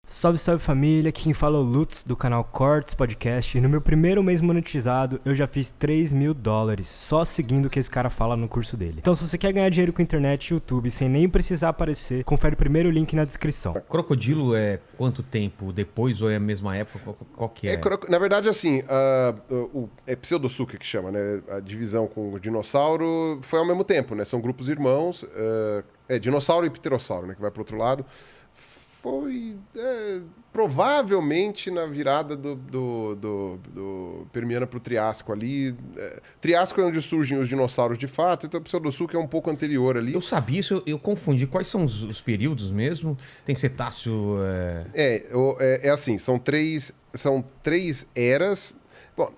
Salve, salve família, aqui quem fala é o Lutz do canal Cortes Podcast e no meu primeiro mês monetizado eu já fiz $3.000 só seguindo o que esse cara fala no curso dele. Então se você quer ganhar dinheiro com internet e YouTube sem nem precisar aparecer, confere o primeiro link na descrição. Crocodilo é quanto tempo depois ou é a mesma época? Qual que é? Na verdade, assim, é Pseudotsuka que chama, né? A divisão com o dinossauro foi ao mesmo tempo, né? São grupos irmãos, dinossauro e pterossauro, né? Que vai pro outro lado. Foi provavelmente na virada do Permiano para o Triássico ali. Triássico é onde surgem os dinossauros de fato, então o Pseudotsuka é um pouco anterior ali. Eu sabia isso, eu confundi. Quais são os períodos mesmo? Tem cetáceo... É assim, são três eras. Bom,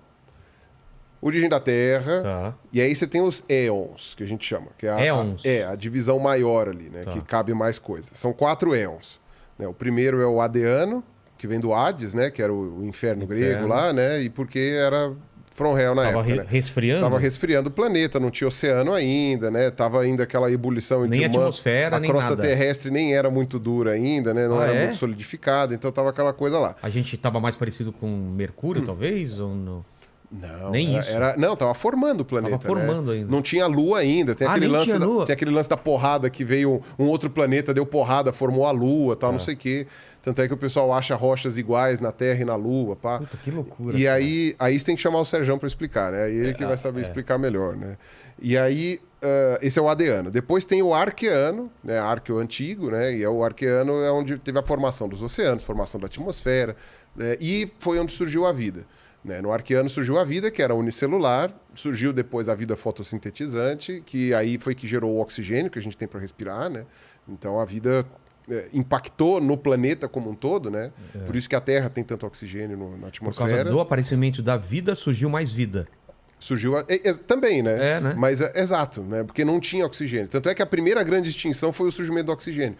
origem da Terra, Tá. E aí você tem os éons, que a gente chama. Que é Éons? a divisão maior ali, né? Tá. Que cabe mais coisas. São 4 éons. Né? O primeiro é o Adeano, que vem do Hades, né? Que era o inferno grego lá, né? E porque era from hell na época, né? Resfriando? Tava resfriando o planeta, não tinha oceano ainda, né? Tava ainda aquela ebulição entre Nem atmosfera, nem a crosta nada. terrestre nem era muito dura ainda, né? Não era muito solidificada, então tava aquela coisa lá. A gente tava mais parecido com Mercúrio, talvez? Ou não? Não, Nem isso. Não, tava formando o planeta. Tava formando, né? Ainda. Não tinha lua ainda. Tem aquele nem lance tinha lua. Tem aquele lance da porrada que veio um outro planeta, deu porrada, formou a lua, tal, não sei o quê. Tanto é que o pessoal acha rochas iguais na Terra e na Lua, pá. Puta, que loucura. E aí você tem que chamar o Serjão para explicar, né? Ele que vai saber explicar melhor, né? E aí, esse é o Adeano. Depois tem o Arqueano, né? Arqueo antigo, né? E o Arqueano é onde teve a formação dos oceanos, formação da atmosfera, né? E foi onde surgiu a vida. Né? No Arqueano surgiu a vida, que era unicelular, surgiu depois a vida fotossintetizante, que aí foi que gerou o oxigênio que a gente tem para respirar, né? Então a vida impactou no planeta como um todo, né? Por isso que a Terra tem tanto oxigênio na atmosfera. Por causa do aparecimento da vida, surgiu mais vida. Surgiu também, né? Né? Mas exato, né? Porque não tinha oxigênio. Tanto é que a primeira grande extinção foi o surgimento do oxigênio.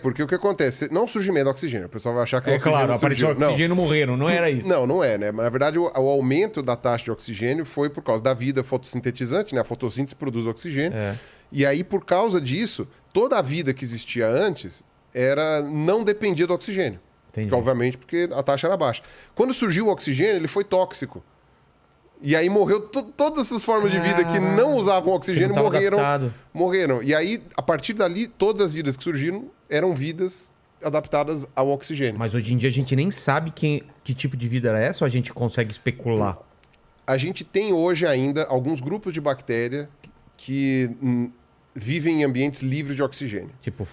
Porque o que acontece? Não o surgimento do oxigênio. O pessoal vai achar que o oxigênio claro, apareceu oxigênio, morreram. Não era isso. Não é, né? Mas, na verdade, o aumento da taxa de oxigênio foi por causa da vida fotossintetizante, né? A fotossíntese produz oxigênio. E aí, por causa disso, toda a vida que existia antes não dependia do oxigênio. Entendi. Obviamente, porque a taxa era baixa. Quando surgiu o oxigênio, ele foi tóxico. E aí morreu todas essas formas de vida que não usavam oxigênio, morreram. E aí, a partir dali, todas as vidas que surgiram eram vidas adaptadas ao oxigênio. Mas hoje em dia a gente nem sabe que tipo de vida era essa ou a gente consegue especular? A gente tem hoje ainda alguns grupos de bactéria que vivem em ambientes livres de oxigênio. Tipo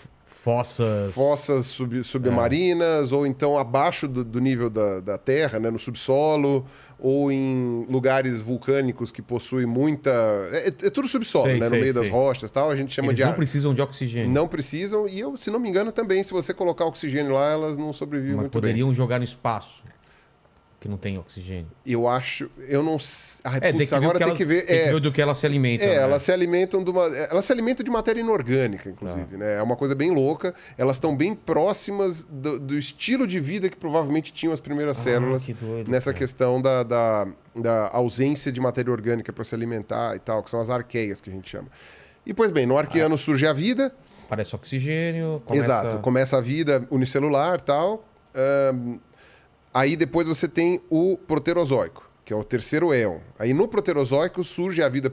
fossas submarinas, ou então abaixo do nível da Terra, né, no subsolo, ou em lugares vulcânicos que possuem muita... É tudo subsolo, né, no meio das rochas e tal, a gente chama de... Eles não precisam de oxigênio. Não precisam, e se não me engano também, se você colocar oxigênio lá, elas não sobrevivem muito bem. Poderiam jogar no espaço, que não tem oxigênio. Eu não sei. Agora tem que ver. Tem que ver do que elas se alimentam. Né? Elas se alimentam elas se alimentam de matéria inorgânica, inclusive. Né? É uma coisa bem louca. Elas estão bem próximas do estilo de vida que provavelmente tinham as primeiras células nessa questão da ausência de matéria orgânica para se alimentar e tal, que são as arqueias que a gente chama. E, pois bem, no Arqueano surge a vida. Parece oxigênio. Exato. Começa a vida unicelular e tal. Aí depois você tem o Proterozoico, que é o terceiro éon. Aí no Proterozoico surge a vida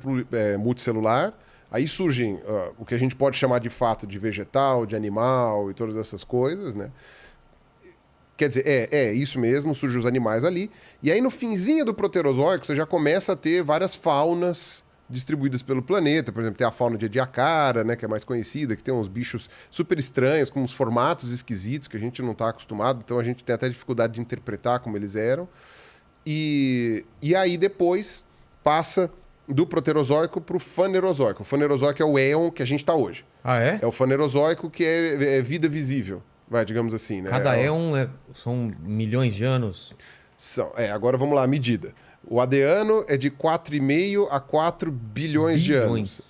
multicelular. Aí surgem o que a gente pode chamar de fato de vegetal, de animal e todas essas coisas, né? Quer dizer, isso mesmo, surgem os animais ali. E aí no finzinho do Proterozoico você já começa a ter várias faunas distribuídas pelo planeta. Por exemplo, tem a fauna de Ediacara, né, que é mais conhecida, que tem uns bichos super estranhos, com uns formatos esquisitos que a gente não está acostumado, então a gente tem até dificuldade de interpretar como eles eram. E aí depois passa do Proterozoico para o Fanerozoico. O Fanerozoico é o éon que a gente está hoje. Ah, é? É o Fanerozoico que é vida visível, digamos assim. Né? Cada éon são milhões de anos? Agora vamos lá, a medida. O Adeano é de 4,5 a 4 bilhões de anos.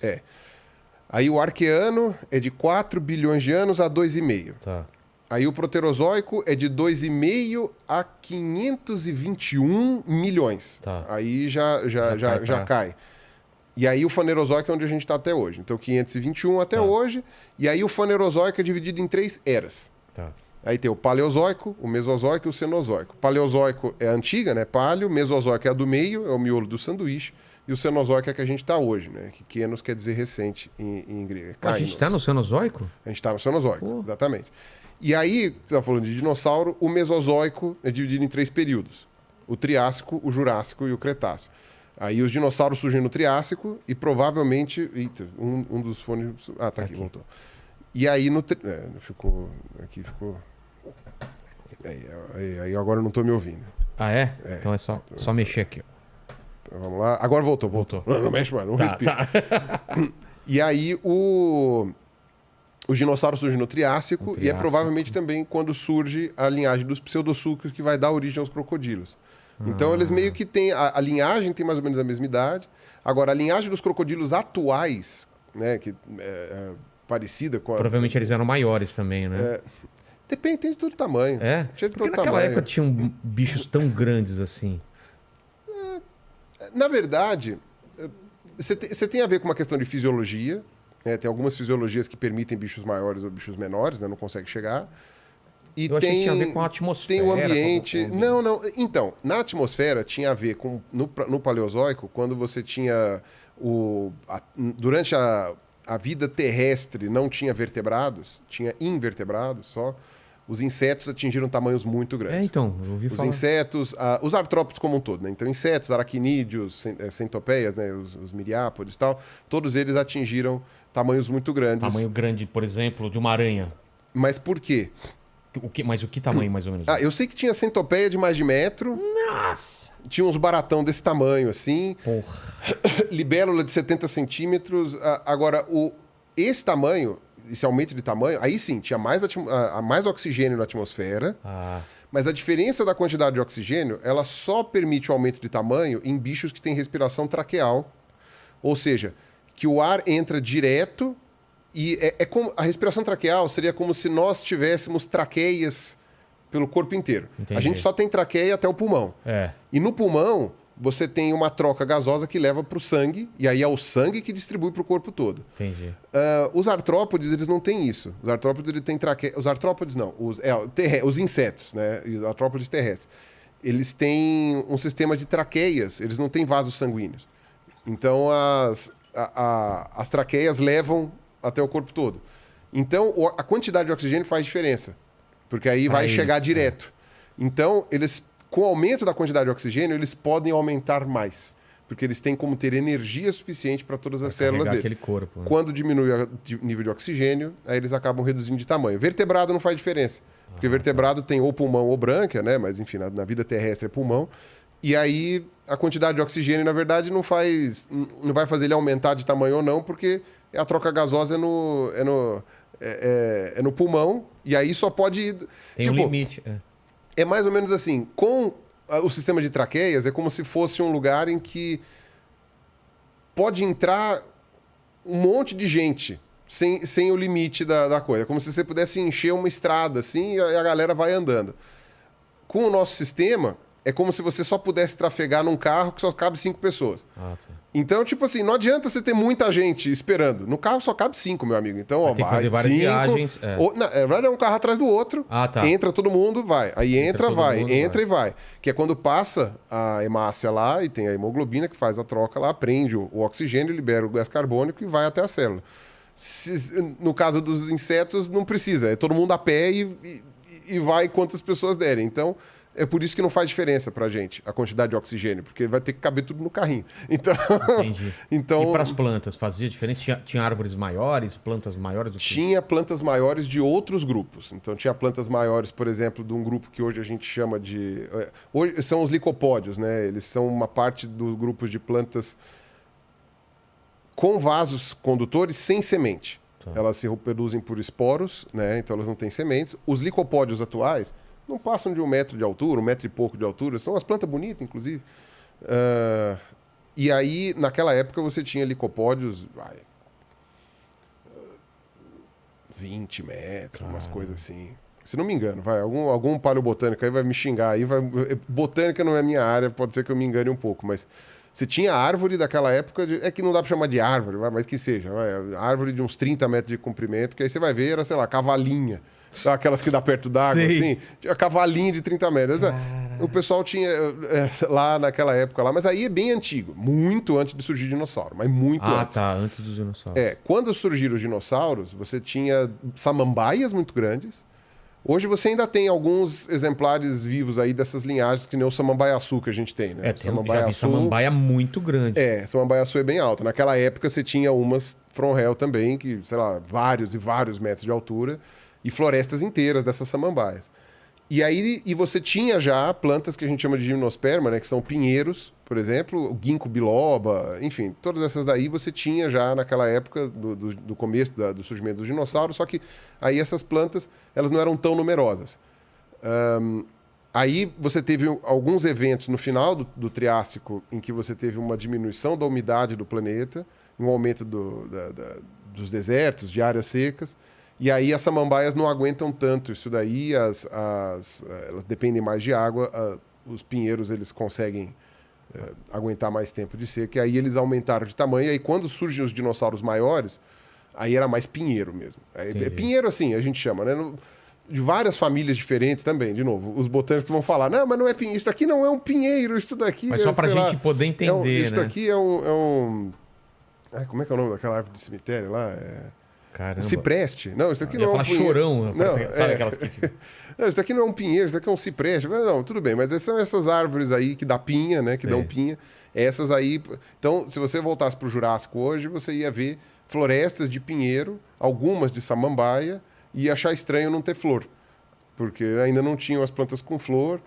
Aí o Arqueano é de 4 bilhões de anos a 2,5. Tá. Aí o Proterozoico é de 2,5 a 521 milhões. Tá. Aí já cai. E aí o Fanerozoico é onde a gente está até hoje. Então 521 até hoje. E aí o Fanerozoico é dividido em 3 eras. Tá. Aí tem o Paleozoico, o Mesozoico e o Cenozoico. O Paleozoico é a antiga, né? Paleo. Mesozoico é a do meio, é o miolo do sanduíche. E o Cenozoico é a que a gente está hoje, né? Que Kenos quer dizer recente em grego. A gente está no Cenozoico? A gente está no Cenozoico, exatamente. E aí, você está falando de dinossauro, o Mesozoico é dividido em 3 períodos. O Triássico, o Jurássico e o Cretáceo. Aí os dinossauros surgem no Triássico e provavelmente... Eita, um dos fones... Ah, tá aqui, voltou. E aí no... ficou... Aqui ficou... Aí agora eu não tô me ouvindo. Ah, é? Então é só mexer aqui. Ó. Então, vamos lá. Agora voltou. Não mexe mais, não respira. Tá. E aí os dinossauros surgem no Triássico e é provavelmente também quando surge a linhagem dos pseudossucos que vai dar origem aos crocodilos. Então eles meio que têm... A linhagem tem mais ou menos a mesma idade. Agora, a linhagem dos crocodilos atuais, né, que é parecida com a... Provavelmente eles eram maiores também, né? Depende, tem de todo tamanho. É? Porque naquela época tinham bichos tão grandes assim. Na verdade, você tem a ver com uma questão de fisiologia. Né? Tem algumas fisiologias que permitem bichos maiores ou bichos menores, né? Não consegue chegar. E eu achei que tinha a ver com a atmosfera. Tem o ambiente... Não. Então, na atmosfera tinha a ver com... No Paleozoico, quando você tinha... Durante a vida terrestre não tinha vertebrados, tinha invertebrados só. Os insetos atingiram tamanhos muito grandes. Então, eu ouvi falar. Os insetos, os artrópodes como um todo, né? Então, insetos, aracnídeos, centopeias, né? Os miriápodes e tal, todos eles atingiram tamanhos muito grandes. Tamanho grande, por exemplo, de uma aranha. Mas por quê? Mas o que tamanho, mais ou menos? Eu sei que tinha centopeia de mais de metro. Nossa! Tinha uns baratão desse tamanho, assim. Porra. Libélula de 70 centímetros. Agora, esse tamanho... Esse aumento de tamanho, aí sim, tinha mais oxigênio na atmosfera, mas a diferença da quantidade de oxigênio, ela só permite o aumento de tamanho em bichos que têm respiração traqueal, ou seja, que o ar entra direto e como a respiração traqueal seria como se nós tivéssemos traqueias pelo corpo inteiro. Entendi. A gente só tem traqueia até o pulmão. E no pulmão, você tem uma troca gasosa que leva para o sangue, e aí é o sangue que distribui para o corpo todo. Entendi. Os artrópodes, eles não têm isso. Os artrópodes, eles têm traqueia... Os artrópodes não, os insetos, né? Os artrópodes terrestres. Eles têm um sistema de traqueias, eles não têm vasos sanguíneos. Então, as traqueias levam até o corpo todo. Então, a quantidade de oxigênio faz diferença, porque aí vai chegar direto. Então, com o aumento da quantidade de oxigênio, eles podem aumentar mais. Porque eles têm como ter energia suficiente para todas as células deles. Aquele corpo, né? Quando diminui o nível de oxigênio, aí eles acabam reduzindo de tamanho. Vertebrado não faz diferença. Porque vertebrado tem ou pulmão ou brânquia, né? Mas enfim, na vida terrestre é pulmão. E aí a quantidade de oxigênio, na verdade, não vai fazer ele aumentar de tamanho ou não, porque a troca gasosa é no pulmão. E aí só pode ir... Tem um limite, É mais ou menos assim, com o sistema de traqueias, é como se fosse um lugar em que pode entrar um monte de gente sem o limite da coisa. É como se você pudesse encher uma estrada assim e a galera vai andando. Com o nosso sistema, é como se você só pudesse trafegar num carro que só cabe 5 pessoas. Então, tipo assim, não adianta você ter muita gente esperando. No carro só cabe 5, meu amigo. Então, tem que fazer várias viagens. Na verdade, é um carro atrás do outro. Entra todo mundo, vai. Aí entra, vai. Entra e vai. Que é quando passa a hemácia lá e tem a hemoglobina que faz a troca lá, prende o oxigênio, libera o gás carbônico e vai até a célula. No caso dos insetos, não precisa. É todo mundo a pé e vai quantas pessoas derem. Então... É por isso que não faz diferença pra gente a quantidade de oxigênio, porque vai ter que caber tudo no carrinho. Então, entendi. E para as plantas, fazia diferença? Tinha árvores maiores, plantas maiores? Tinha plantas maiores de outros grupos. Então, tinha plantas maiores, por exemplo, de um grupo que hoje a gente chama de... Hoje são os licopódios, né? Eles são uma parte dos grupos de plantas com vasos condutores sem semente. Elas se reproduzem por esporos, né? Então elas não têm sementes. Os licopódios atuais... não passam de 1 metro de altura, 1 metro e pouco de altura. São umas plantas bonitas, inclusive. E aí, naquela época, você tinha licopódios... 20 metros, umas coisas assim. Se não me engano, algum paleobotânico aí vai me xingar. Botânica não é minha área, pode ser que eu me engane um pouco, mas Você tinha árvore daquela época, é que não dá pra chamar de árvore, mas que seja. Árvore de uns 30 metros de comprimento, que aí você vai ver, era, sei lá, cavalinha. Sabe aquelas que dá perto d'água, assim? Tinha cavalinha de 30 metros. O pessoal tinha lá naquela época lá, mas aí é bem antigo. Muito antes de surgir dinossauro, mas muito antes. Ah, tá, antes dos dinossauros. Quando surgiram os dinossauros, você tinha samambaias muito grandes. Hoje você ainda tem alguns exemplares vivos aí dessas linhagens, que nem o samambaiaçu que a gente tem, né? Já vi samambaia muito grande. Samambaiaçu é bem alta. Naquela época você tinha umas from hell também, que, sei lá, vários e vários metros de altura, e florestas inteiras dessas samambaias. E aí você tinha já plantas que a gente chama de gimnosperma, né? Que são pinheiros, por exemplo, o ginkgo biloba, enfim, todas essas daí você tinha já naquela época do começo do surgimento dos dinossauros, só que aí essas plantas, elas não eram tão numerosas. Aí você teve alguns eventos no final do Triássico em que você teve uma diminuição da umidade do planeta, um aumento dos desertos, de áreas secas, e aí as samambaias não aguentam tanto isso daí, elas dependem mais de água, os pinheiros eles conseguem aguentar mais tempo de seca, e aí eles aumentaram de tamanho, e aí quando surgem os dinossauros maiores, aí era mais pinheiro mesmo. Pinheiro assim, a gente chama, né? De várias famílias diferentes também, de novo. Os botânicos vão falar, não, mas não é pinheiro, isso daqui não é um pinheiro, isso daqui mas só pra gente poder entender, isso daqui é um... como é que é o nome daquela árvore de cemitério lá? Caramba. Um cipreste. Não, isso daqui não é um pinheiro. Chorão. Não, sabe aquelas que... Não, isso daqui não é um pinheiro, isso daqui é um cipreste. Não, tudo bem, mas são essas árvores aí que dá pinha, né? Que dão pinha. Essas aí... Então, se você voltasse pro Jurássico hoje, você ia ver florestas de pinheiro, algumas de samambaia, e ia achar estranho não ter flor. Porque ainda não tinham as plantas com flor.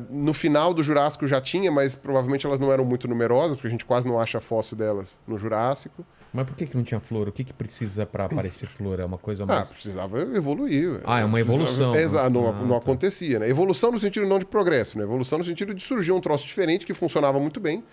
No final do Jurássico já tinha, mas provavelmente elas não eram muito numerosas, porque a gente quase não acha fóssil delas no Jurássico. Mas por que não tinha flor? O que precisa para aparecer flor? É uma coisa mais... precisava evoluir. É uma evolução. Exato, não acontecia, né? Evolução no sentido não de progresso, né? Evolução no sentido de surgir um troço diferente que funcionava muito bem.